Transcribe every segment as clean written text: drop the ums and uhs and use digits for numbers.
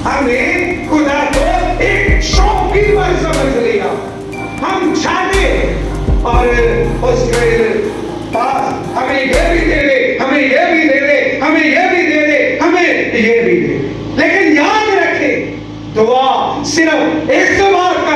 हमने खुदा को एक शौकीन समझ लिया। हम चाहते और उसके पास हमें ये भी दे दे, हमें ये भी दे दे, हमें ये भी दे दे, हमें ये भी दे। लेकिन याद रखें, दुआ सिर्फ इस बात का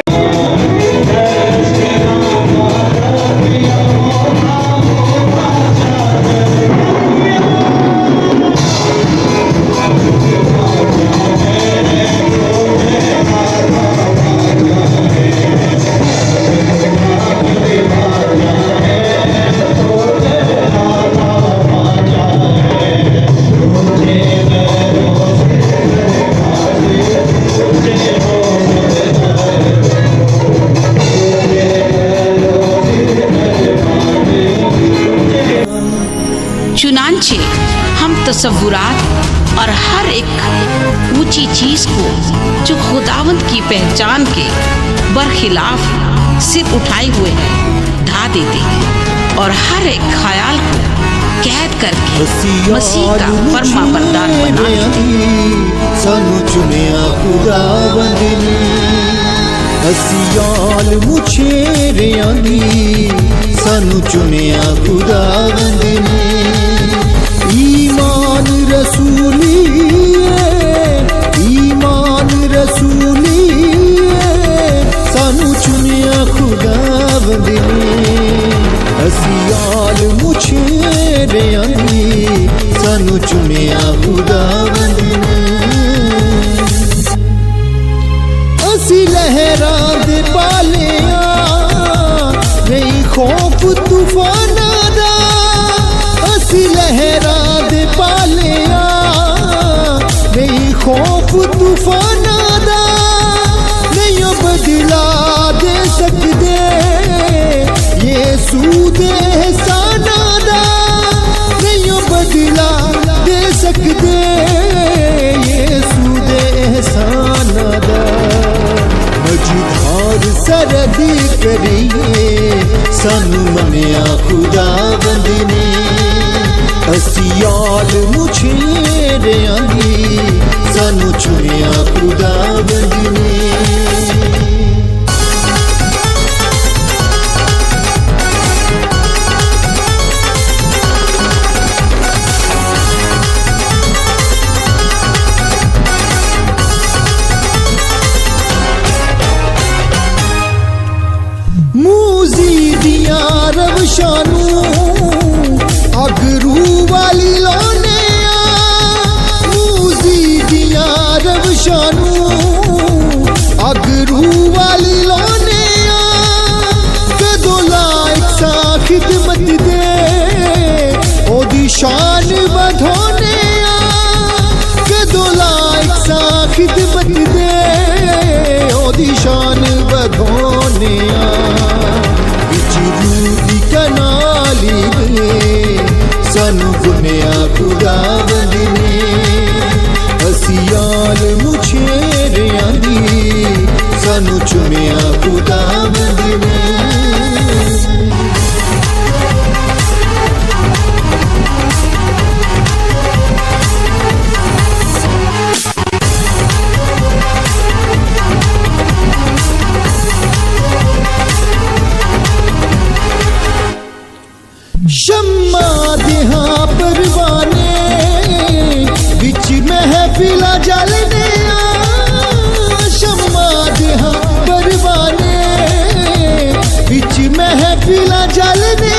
चुनांचे हम तसव्वुरात और हर एक ऊंची चीज को जो खुदावंद की पहचान के बरखिलाफ सिर उठाए हुए है ढा देते हैं और हर एक ख्याल को कैद करके मसीह का फर्मा बरदार बना देते हैं। सानू चुनिया खुदावंद ने, असियाल मुछेरियां दी सानू चुनिया खुदावंद ने। ईमान रसूली सानू चुनिया खुदावंद ने। असियाल मुछेरियां दी सानू चुनिया खुदावंद ने। असी लहरां दे पालिया नहीं खौफ तूफाना दा। असी लहरां दे पालिया नहीं खौफ तूफाना दा। नहीं बदला दे सकदे यीशु दे एहसाना दा। नहीं बदला दे सकदे यीशु दे एहसाना दा। मझधार सरद करिए सानू मनिया खुदावंद ने। असियाल मुछेरियां दी सानू चुनिया खुदावंद ने। मूजी दिया रवशानू अगरू वाली लोने। मूजी दिया रवशानू अगरू वाली लोने। कदों लायक सा खिदमत दे ओदी शान बधोने। कदों लायक सा खिदमत दे ओदी शान बधोने। कनाली सानू चुनिया खुदावंद ने। असियाल मुछेरियां दी सानू चुनिया खुदावंद ने। शम्मा देहा परवाने बिच महफिला जलने। शम्मा देहा परवाने बिच महफिला जलने।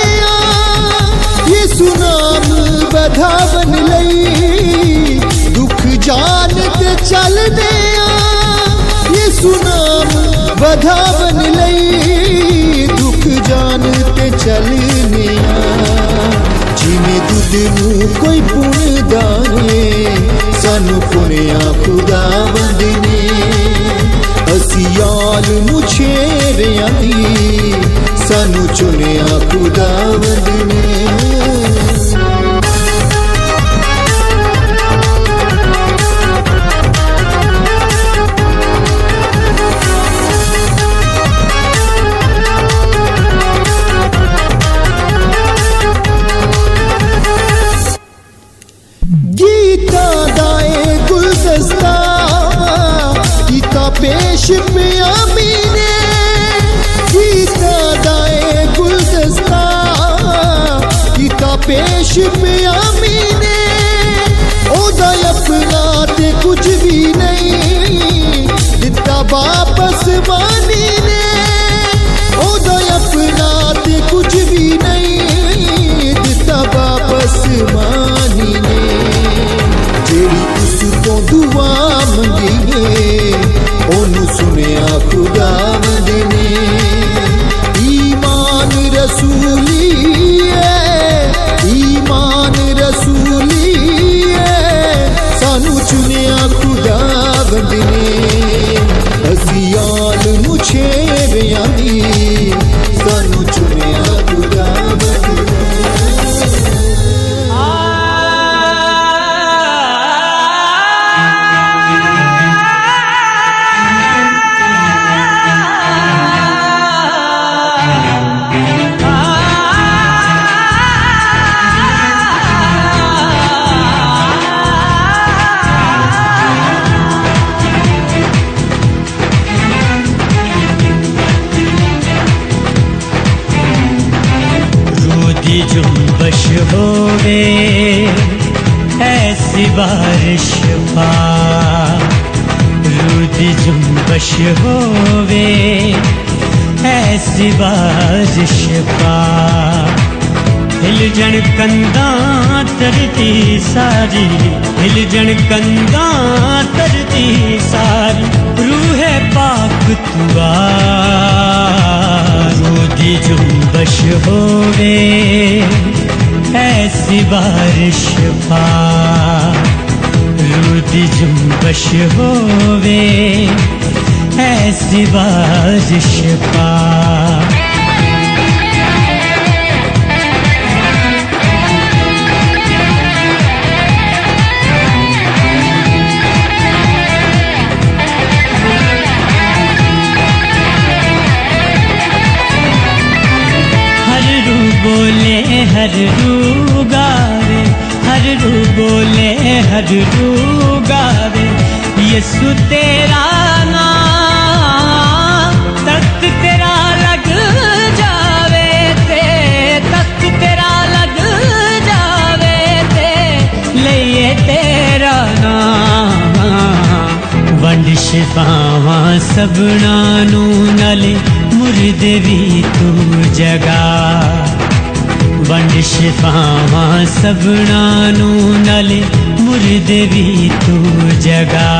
यीशु नाम बधावन लई दुख जान ते चलने। यीशु नाम बधावन लई दुख जान ते चलने। जिमें दुध नू कोई पुणदा है सानू पुनिया खुदावंद ने। असियाल मुछेरियां दी सानू चुनिया खुदावंद ने। गीता दाए गुलदस्ता ਪਿਆਮੀ ਨੇ ਗੀਤਾਂ ਦਾ ਏ ਗੁਲਦਸਤਾ ਕੀਤਾ ਪੇਸ਼ ਪਿਆਮੀ ਨੇ ਉਹਦਾ ਆਪਣਾ ਤੇ ਕੁਝ ਵੀ ਨਹੀਂ ਦਿੱਤਾ ਵਾਪਸ ਮਾਨੀ ਨੇ ਉਹਦਾ ਆਪਣਾ ਤੇ ਕੁਝ ਵੀ ਨਹੀਂ ਦਿੱਤਾ ਵਾਪਸ ਮਾਨੀ ਨੇ ਜਿਹੜੀ ਉਸ ਤੋਂ ਦੁਆ ਮੰਗੀਏ ਉਹਨੂੰ ਸੁਣਿਆ ਖੁਦਾਵੰਦ ਨੇ ਈਮਾਨ ਰਸੂਲੀ ਹੈ ਈਮਾਨ ਰਸੂਲੀ ਹੈ ਸਾਨੂੰ ਚੁਣਿਆ ਖੁਦਾਵੰਦ ਨੇ ਅਸੀਂ ਆਲ ਨੂੰ ਛੇਵਿਆਂ ਦੀ ਸਾਨੂੰ ਚੁਣਿਆ ਖੁਦਾਵੰਦ ਨੇ जुम्बश होवे ऐसी बारिश पा रूदी जुम्बश होवे ऐसी बारिश पा हिलजण कंधां तरती सारी हिलजण कंधां तरती सारी रूहे पाक तुआ रूदी जुम्बश होवे ऐसी बारिश पा रूदी जुम्बश होवे ऐसी बारिश पा बोले हर रू गावे हर रू बोले हर रू गावे यीशु तेरा नाम तख्त तेरा लग जावे ते तख्त तेरा लग जावे ते लिए तेरा नाम वंड शिफावां सबना नू नाले मुर्दे भी तू जगा वंड शिफावां सबना नू नाले मुर्दे भी तू जगा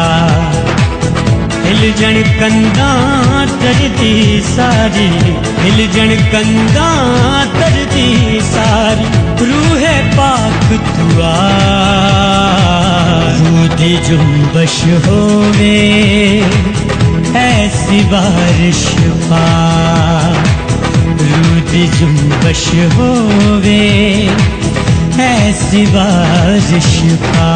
हिलजण कंधां तरती सारी हिलजण कंधां तरती सारी रूहे पाक तुआ रूदी जुम्बश होवे ऐसी बारिश पा रूदी जुम्बश होवे ऐसी बारिश पा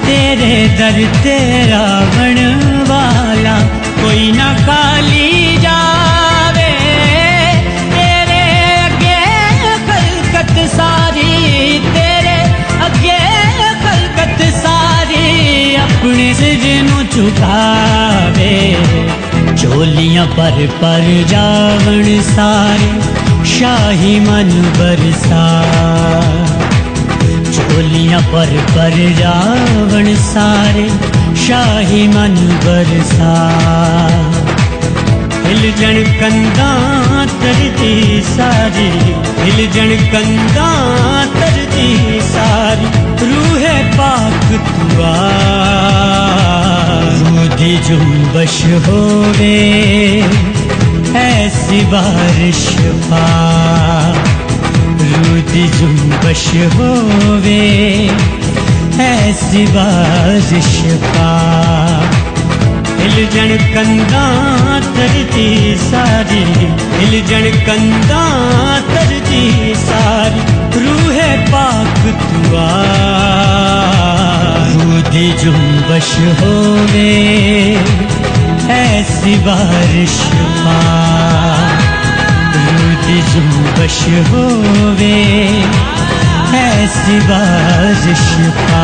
तेरे दर तेरा बन वाला कोई ना खाली जावे तेरे अगे खलकत सारी तेरे अगे खलकत सारी अपने सिर नू झुकावे चोलियां पर जावण सारे शाही मन बरसा चोलियां पर जावण सारे शाही मन बरसा हिलजण कंधां तरती सारी हिलजण कंधां तरती सारी रूहे पाक तुआ रूदी जुम्बश होवे ऐसी बारिश पा रूदी जुम्बश होवे ऐसी बारिश पा हिलजण कंधां तरती सारी हिलजण कंधां तरती सारी रूहे पाक तुआ रूदी दी जुम्बश होवे ऐसी बारिश पा दी जुम्बश होवे ऐसी बारिश पा